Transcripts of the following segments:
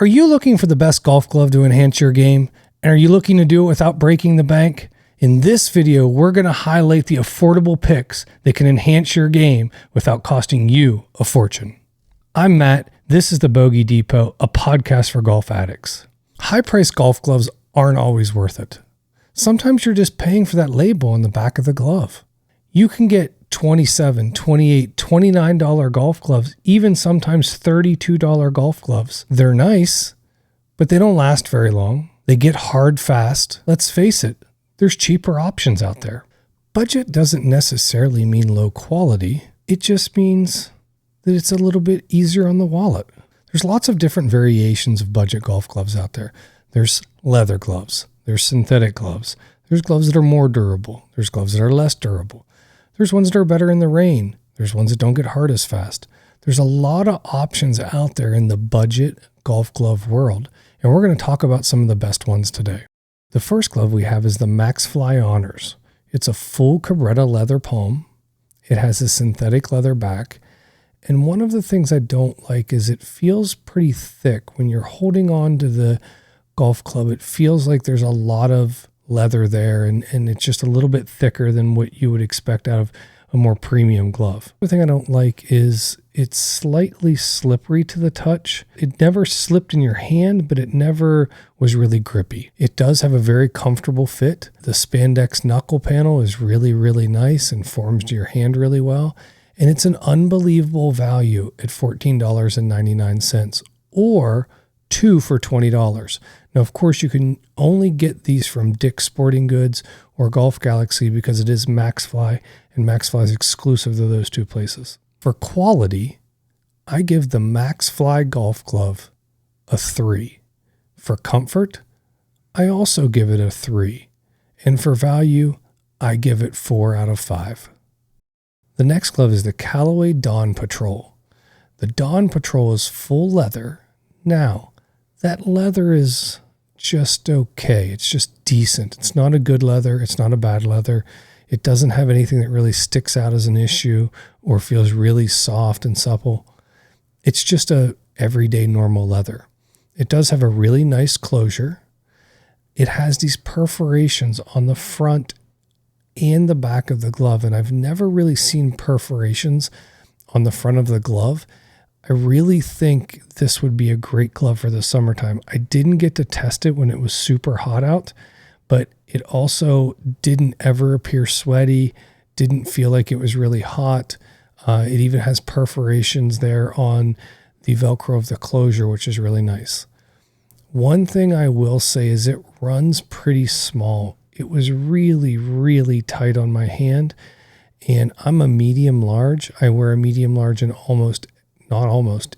Are you looking for the best golf glove to enhance your game? And are you looking to do it without breaking the bank? In this video, we're going to highlight the affordable picks that can enhance your game without costing you a fortune. I'm Matt. This is the Bogey Depot, a podcast for golf addicts. High-priced golf gloves aren't always worth it. Sometimes you're just paying for that label on the back of the glove. You can get $27, $28, $29 golf gloves, even sometimes $32 golf gloves. They're nice, but they don't last very long. They get hard fast. Let's face it, there's cheaper options out there. Budget doesn't necessarily mean low quality. It just means that it's a little bit easier on the wallet. There's lots of different variations of budget golf gloves out there. There's leather gloves. There's synthetic gloves. There's gloves that are more durable. There's gloves that are less durable. There's ones that are better in the rain. There's ones that don't get hard as fast. There's a lot of options out there in the budget golf glove world, and we're going to talk about some of the best ones today. The first glove we have is the Maxfli Honors. It's a full Cabretta leather palm. It has a synthetic leather back, and one of the things I don't like is it feels pretty thick. When you're holding on to the golf club, it feels like there's a lot of leather there, and it's just a little bit thicker than what you would expect out of a more premium glove. The thing I don't like is it's slightly slippery to the touch. It never slipped in your hand, but it never was really grippy. It does have a very comfortable fit. The spandex knuckle panel is really, really nice and forms to your hand really well. And it's an unbelievable value at $14.99 or two for $20. Now, of course, you can only get these from Dick's Sporting Goods or Golf Galaxy because it is Maxfli, and Maxfli is exclusive to those two places. For quality, I give the Maxfli golf glove a 3. For comfort, I also give it a 3. And for value, I give it 4 out of 5. The next glove is the Callaway Dawn Patrol. The Dawn Patrol is full leather. Now, that leather is just okay. It's just decent. It's not a good leather. It's not a bad leather. It doesn't have anything that really sticks out as an issue or feels really soft and supple. It's just a everyday normal leather. It does have a really nice closure. It has these perforations on the front and the back of the glove, and I've never really seen perforations on the front of the glove. I really think this would be a great glove for the summertime. I didn't get to test it when it was super hot out, but it also didn't ever appear sweaty, didn't feel like it was really hot. It even has perforations there on the Velcro of the closure, which is really nice. One thing I will say is it runs pretty small. It was really, really tight on my hand, and I'm a medium large. I wear a medium large in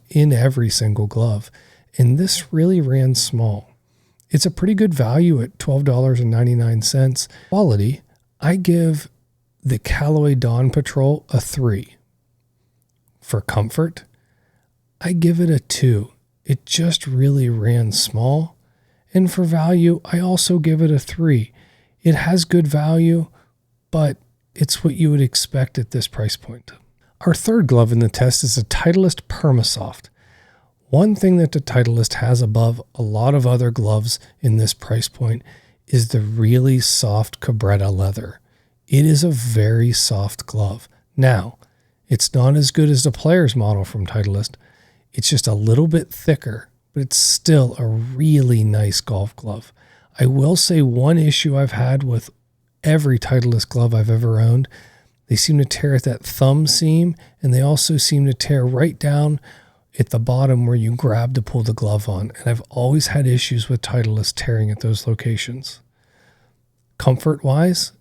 in every single glove. And this really ran small. It's a pretty good value at $12.99. Quality, I give the Callaway Dawn Patrol a 3. For comfort, I give it a 2. It just really ran small. And for value, I also give it a 3. It has good value, but it's what you would expect at this price point. Our third glove in the test is the Titleist Perma-Soft. One thing that the Titleist has above a lot of other gloves in this price point is the really soft Cabretta leather. It is a very soft glove. Now, it's not as good as the Player's model from Titleist. It's just a little bit thicker, but it's still a really nice golf glove. I will say one issue I've had with every Titleist glove I've ever owned, they seem to tear at that thumb seam, and they also seem to tear right down at the bottom where you grab to pull the glove on. And I've always had issues with Titleist tearing at those locations. Comfort-wise,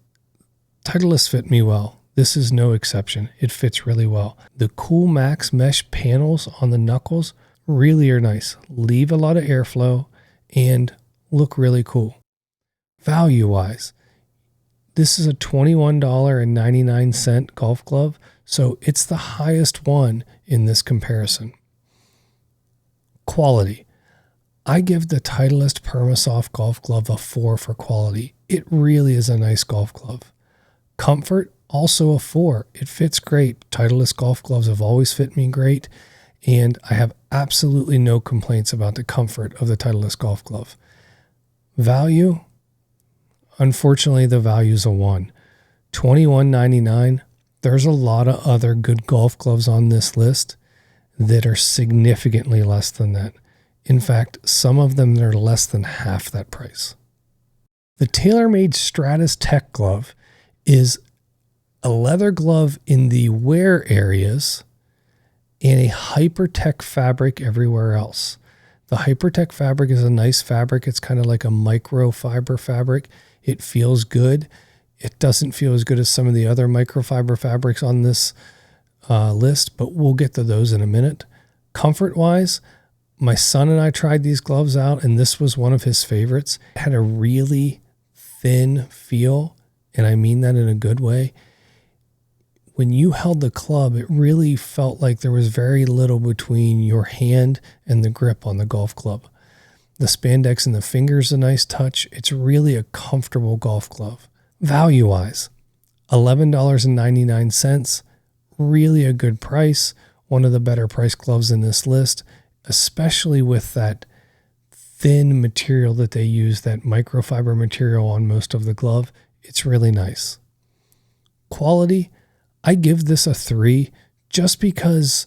Titleist fit me well. This is no exception. It fits really well. The Cool Max mesh panels on the knuckles really are nice. Leave a lot of airflow and look really cool. Value-wise, this is a $21.99 golf glove, so it's the highest one in this comparison. Quality. I give the Titleist Perma-Soft golf glove a 4 for quality. It really is a nice golf glove. Comfort, also a 4. It fits great. Titleist golf gloves have always fit me great. and I have absolutely no complaints about the comfort of the Titleist golf glove. Value, unfortunately, the value's a 1. $21.99. There's a lot of other good golf gloves on this list that are significantly less than that. In fact, some of them are less than half that price. The Taylormade Stratus Tech glove is a leather glove in the wear areas and a Hypertech fabric everywhere else. The Hypertech fabric is a nice fabric. It's kind of like a microfiber fabric. It feels good. It doesn't feel as good as some of the other microfiber fabrics on this list, but we'll get to those in a minute. Comfort-wise, my son and I tried these gloves out, and this was one of his favorites. It had a really thin feel, and I mean that in a good way. When you held the club, it really felt like there was very little between your hand and the grip on the golf club. The spandex in the fingers, a nice touch. It's really a comfortable golf glove. Value-wise, $11.99, really a good price. One of the better price gloves in this list, especially with that thin material that they use, that microfiber material on most of the glove. It's really nice. Quality, I give this a 3 just because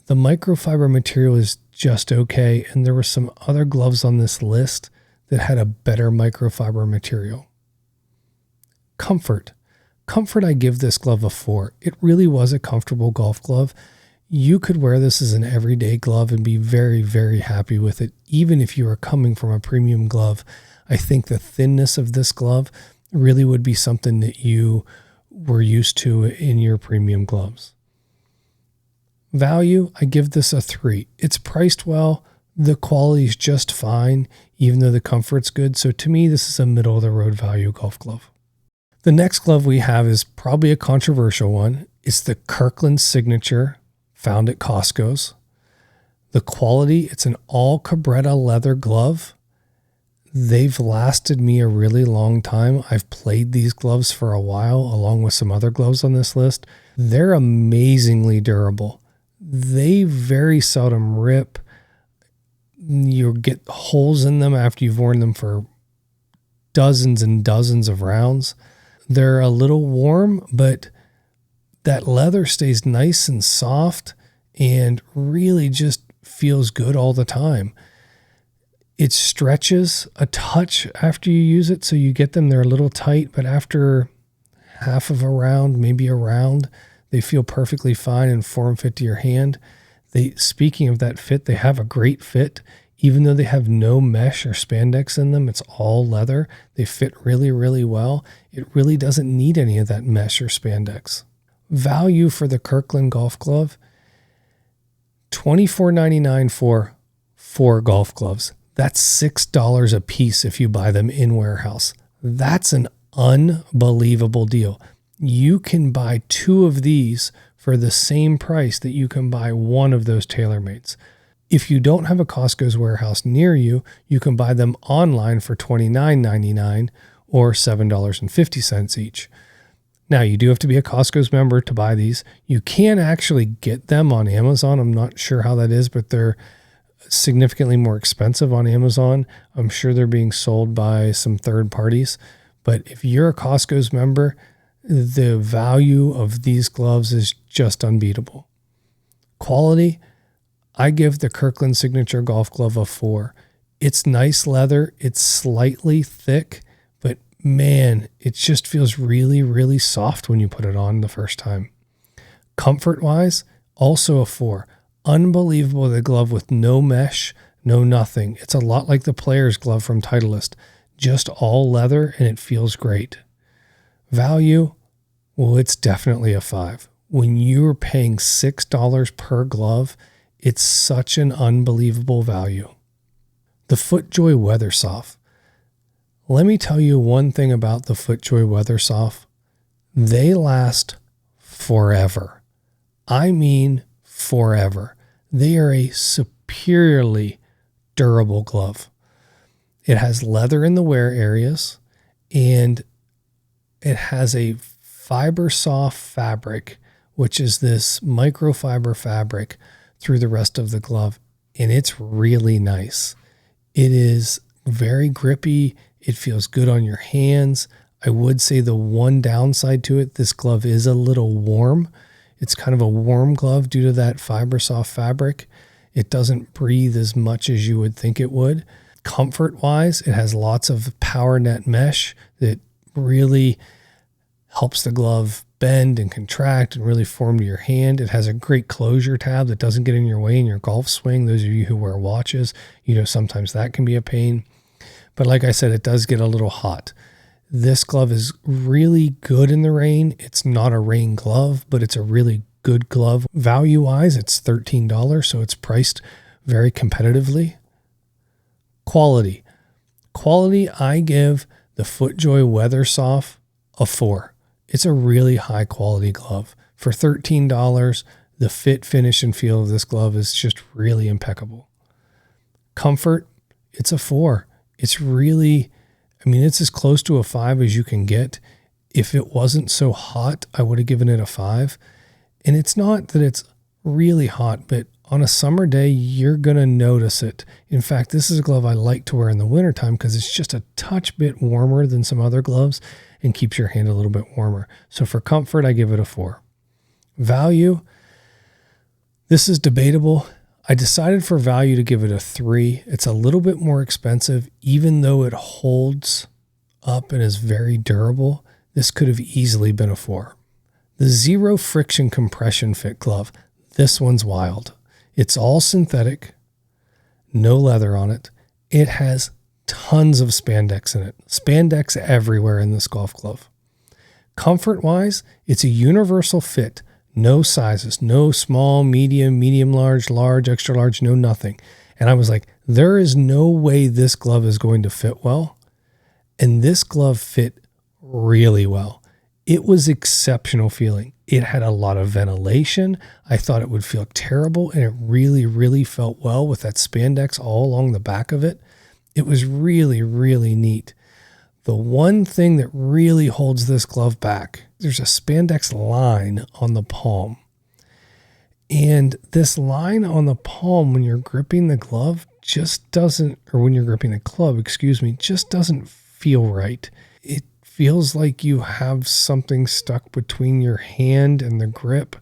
the microfiber material is just okay, and there were some other gloves on this list that had a better microfiber material. Comfort, I give this glove a 4. It really was a comfortable golf glove. You could wear this as an everyday glove and be very, very happy with it. Even if you are coming from a premium glove, I think the thinness of this glove really would be something that you were used to in your premium gloves. Value, I give this a 3. It's priced well. The quality is just fine, even though the comfort's good. So to me, this is a middle of the road value golf glove. The next glove we have is probably a controversial one. It's the Kirkland Signature, found at Costco's. The quality, it's an all Cabretta leather glove. They've lasted me a really long time. I've played these gloves for a while, along with some other gloves on this list. They're amazingly durable. They very seldom rip. You'll get holes in them after you've worn them for dozens and dozens of rounds. They're a little warm, but that leather stays nice and soft and really just feels good all the time. It stretches a touch after you use it, so you get them, they're a little tight, but after half of a round, maybe a round, they feel perfectly fine and form fit to your hand. Speaking of that fit, they have a great fit. Even though they have no mesh or spandex in them, it's all leather. They fit really, really well. It really doesn't need any of that mesh or spandex. Value for the Kirkland golf glove, $24.99 for 4 golf gloves. That's $6 a piece if you buy them in warehouse. That's an unbelievable deal. You can buy 2 of these for the same price that you can buy 1 of those Taylormades. If you don't have a Costco's warehouse near you, you can buy them online for $29.99 or $7.50 each. Now, you do have to be a Costco's member to buy these. You can actually get them on Amazon. I'm not sure how that is, but they're significantly more expensive on Amazon. I'm sure they're being sold by some third parties. But if you're a Costco's member, the value of these gloves is just unbeatable. Quality, I give the Kirkland Signature golf glove a 4. It's nice leather. It's slightly thick, but man, it just feels really, really soft when you put it on the first time. Comfort-wise, also a 4. Unbelievable, the glove with no mesh, no nothing. It's a lot like the Player's glove from Titleist. Just all leather, and it feels great. Value, well, it's definitely a 5. When you're paying $6 per glove, it's such an unbelievable value. The FootJoy WeatherSof. Let me tell you one thing about the FootJoy WeatherSof. They last forever. I mean forever. They are a superiorly durable glove. It has leather in the wear areas, and it has a FiberSoft fabric, which is this microfiber fabric through the rest of the glove, and it's really nice. It is very grippy. It feels good on your hands. I would say the one downside to it, this glove is a little warm. It's kind of a warm glove due to that FiberSoft fabric. It doesn't breathe as much as you would think it would. Comfort-wise, it has lots of power net mesh that really helps the glove bend and contract and really form to your hand. It has a great closure tab that doesn't get in your way in your golf swing. Those of you who wear watches, you know sometimes that can be a pain. But like I said, it does get a little hot. This glove is really good in the rain. It's not a rain glove, but it's a really good glove. Value-wise, it's $13, so it's priced very competitively. Quality. Quality, I give the FootJoy WeatherSof a 4. It's a really high quality glove. For $13, the fit, finish, and feel of this glove is just really impeccable. Comfort, it's a 4. It's really, I mean, it's as close to a 5 as you can get. If it wasn't so hot, I would have given it a 5. And it's not that it's really hot, but on a summer day, you're going to notice it. In fact, this is a glove I like to wear in the wintertime because it's just a touch bit warmer than some other gloves and keeps your hand a little bit warmer. So for comfort, I give it a 4. Value, this is debatable. I decided for value to give it a 3. It's a little bit more expensive, even though it holds up and is very durable. This could have easily been a 4. The Zero Friction Compression Fit glove, this one's wild. It's all synthetic, no leather on it. It has tons of spandex in it. Spandex everywhere in this golf glove. Comfort-wise, it's a universal fit. No sizes, no small, medium, medium large, large, extra large, no nothing. And I was like, there is no way this glove is going to fit well. And this glove fit really well. It was exceptional feeling. It had a lot of ventilation. I thought it would feel terrible, and it really, really felt well with that spandex all along the back of it. It was really, really neat. The one thing that really holds this glove back, there's a spandex line on the palm. And this line on the palm when you're gripping the glove just doesn't, or when you're gripping the club, just doesn't feel right. It feels like you have something stuck between your hand and the grip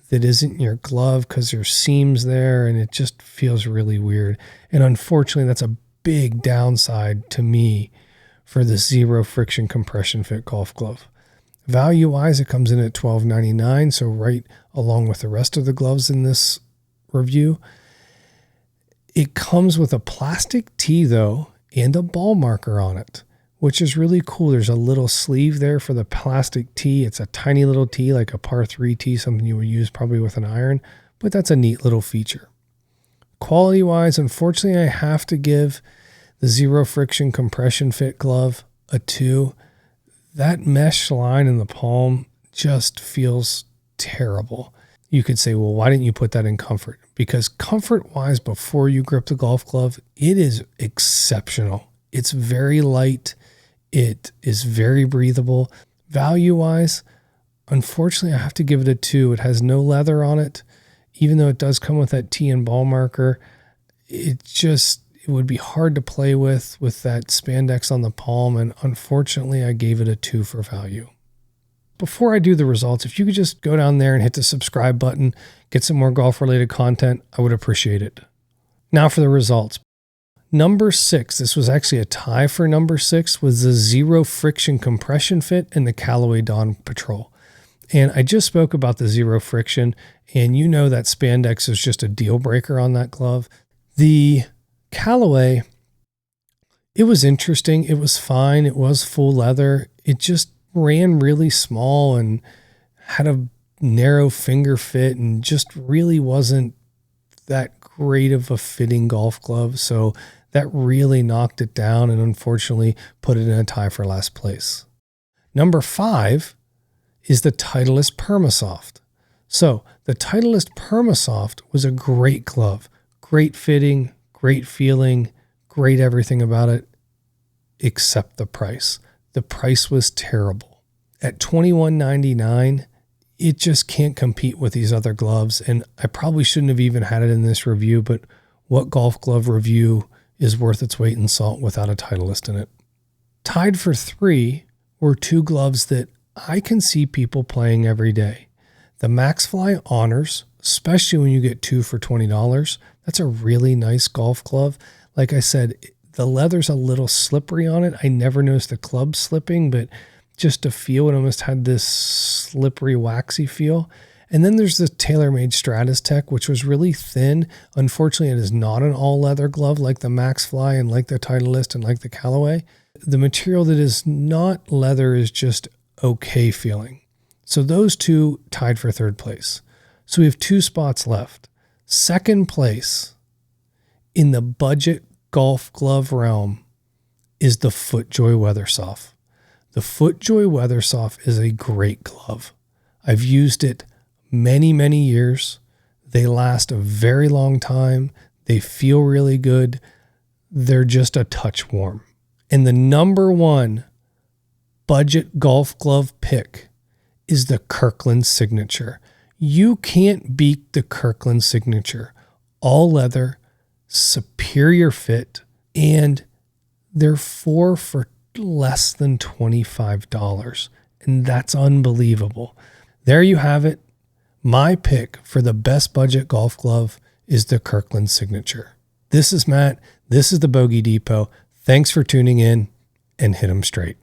that isn't your glove because there's seams there, and it just feels really weird. And unfortunately, that's a big downside to me for the Zero Friction Compression Fit golf glove. Value-wise, it comes in at $12.99, so right along with the rest of the gloves in this review. It comes with a plastic tee, though, and a ball marker on it, which is really cool. There's a little sleeve there for the plastic tee. It's a tiny little tee, like a par 3 tee, something you would use probably with an iron, but that's a neat little feature. Quality-wise, unfortunately, I have to give the Zero Friction Compression Fit glove a 2. That mesh line in the palm just feels terrible. You could say, well, why didn't you put that in comfort? Because comfort-wise, before you grip the golf glove, it is exceptional. It's very light. It is very breathable. Value-wise, unfortunately, I have to give it a 2. It has no leather on it. Even though it does come with that tee and ball marker, it would be hard to play with that spandex on the palm, and unfortunately, I gave it a 2 for value. Before I do the results, if you could just go down there and hit the subscribe button, get some more golf-related content, I would appreciate it. Now for the results. Number 6, this was actually a tie for number 6, was the Zero Friction Compression Fit and the Callaway Dawn Patrol. And I just spoke about the Zero Friction, and you know that spandex is just a deal breaker on that glove. The Callaway, it was interesting. It was fine. It was full leather. It just ran really small and had a narrow finger fit and just really wasn't that great of a fitting golf glove. So that really knocked it down and unfortunately put it in a tie for last place. Number 5 is the Titleist Perma-Soft. So the Titleist Perma-Soft was a great glove, great fitting, great feeling, great everything about it, except the price. The price was terrible. At $21.99, it just can't compete with these other gloves. And I probably shouldn't have even had it in this review, but what golf glove review is worth its weight in salt without a Titleist in it? Tied for 3 were 2 gloves that I can see people playing every day. The Maxfli Honors, especially when you get 2 for $20. That's a really nice golf glove. Like I said, the leather's a little slippery on it. I never noticed the club slipping, but just to feel it almost had this slippery, waxy feel. And then there's the Taylormade Stratus Tech, which was really thin. Unfortunately, it is not an all leather glove like the Maxfli and like the Titleist and like the Callaway. The material that is not leather is just okay feeling. So those 2 tied for 3rd place. So we have 2 spots left. 2nd place in the budget golf glove realm is the FootJoy WeatherSof. The FootJoy WeatherSof is a great glove. I've used it many, many years. They last a very long time. They feel really good. They're just a touch warm. And the number 1 budget golf glove pick is the Kirkland Signature. You can't beat the Kirkland Signature. All leather, superior fit, and they're 4 for less than $25. And that's unbelievable. There you have it. My pick for the best budget golf glove is the Kirkland Signature. This is Matt. This is the Bogey Depot. Thanks for tuning in, and hit 'em straight.